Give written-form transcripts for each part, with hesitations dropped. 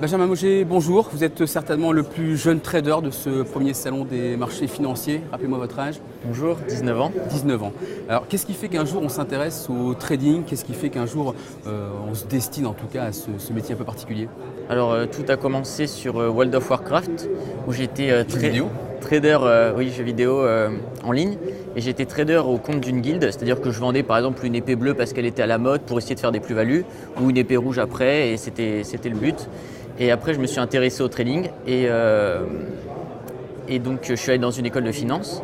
Benjamin Mauger, bonjour. Vous êtes certainement le plus jeune trader de ce premier salon des marchés financiers. Rappelez-moi votre âge. Bonjour, 19 ans. 19 ans. Alors, qu'est-ce qui fait qu'un jour on s'intéresse au trading? Qu'est-ce qui fait qu'un jour on se destine en tout cas à ce métier un peu particulier? Alors tout a commencé sur World of Warcraft où j'étais trader, jeux vidéo en ligne, et j'étais trader au compte d'une guilde, c'est-à-dire que je vendais par exemple une épée bleue parce qu'elle était à la mode pour essayer de faire des plus-values, ou une épée rouge après, et c'était le but. Et après je me suis intéressé au trading et donc je suis allé dans une école de finance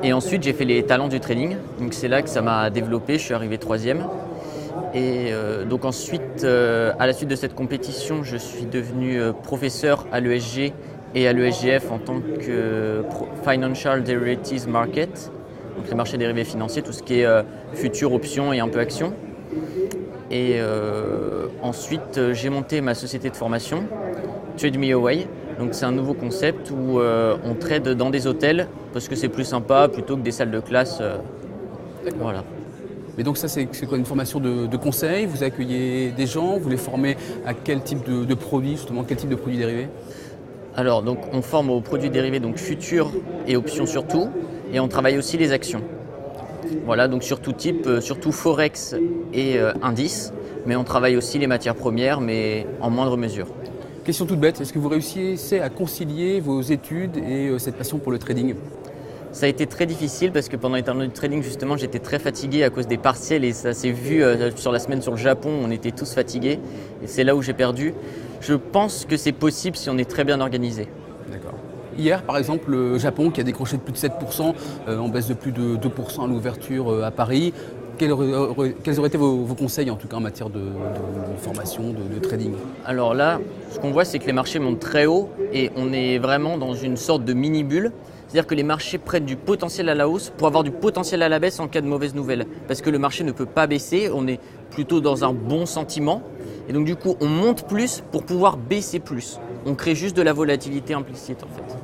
et ensuite j'ai fait les talents du trading, donc c'est là que ça m'a développé, je suis arrivé troisième. Et donc ensuite, à la suite de cette compétition, je suis devenu professeur à l'ESG et à l'ESGF en tant que Financial Derivatives Market, donc les marchés dérivés financiers, tout ce qui est futures, options et un peu actions. Et ensuite, j'ai monté ma société de formation, Trade Me Away. Donc c'est un nouveau concept où on trade dans des hôtels parce que c'est plus sympa plutôt que des salles de classe. Voilà. Mais donc ça c'est quoi, une formation de conseil? Vous accueillez des gens, vous les formez à quel type de produits, justement, quel type de produits dérivés? Alors donc on forme aux produits dérivés, donc futurs et options surtout, et on travaille aussi les actions. Voilà, donc sur tout type, surtout Forex et indices, mais on travaille aussi les matières premières, mais en moindre mesure. Question toute bête, est-ce que vous réussissez à concilier vos études et cette passion pour le trading? Ça a été très difficile parce que pendant les talents du trading, justement, j'étais très fatigué à cause des partiels et ça s'est vu sur la semaine sur le Japon, on était tous fatigués et c'est là où j'ai perdu. Je pense que c'est possible si on est très bien organisé. D'accord. Hier, par exemple, le Japon qui a décroché de plus de 7%, en baisse de plus de 2% à l'ouverture à Paris. Quels auraient été vos conseils en tout cas en matière de formation, de trading? Alors là, ce qu'on voit, c'est que les marchés montent très haut et on est vraiment dans une sorte de mini-bulle. C'est-à-dire que les marchés prennent du potentiel à la hausse pour avoir du potentiel à la baisse en cas de mauvaise nouvelle. Parce que le marché ne peut pas baisser, on est plutôt dans un bon sentiment. Et donc du coup, on monte plus pour pouvoir baisser plus. On crée juste de la volatilité implicite en fait.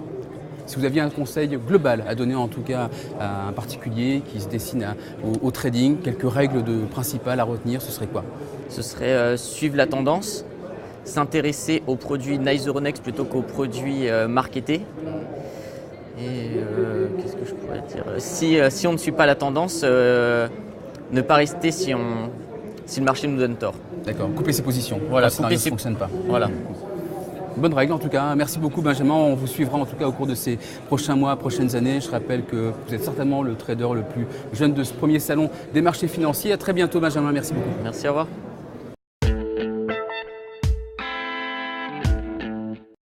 Si vous aviez un conseil global à donner en tout cas à un particulier qui se destine au trading, quelques règles principales à retenir, ce serait quoi? Ce serait suivre la tendance, s'intéresser aux produits nice Euronext plutôt qu'aux produits marketés. Et qu'est-ce que je pourrais dire? Si on ne suit pas la tendance, ne pas rester si le marché nous donne tort. D'accord, couper ses positions. Voilà, ça ne fonctionne pas. Voilà. Bonne règle en tout cas. Merci beaucoup Benjamin. On vous suivra en tout cas au cours de ces prochains mois, prochaines années. Je rappelle que vous êtes certainement le trader le plus jeune de ce premier salon des marchés financiers. À très bientôt Benjamin. Merci beaucoup. Merci, au revoir.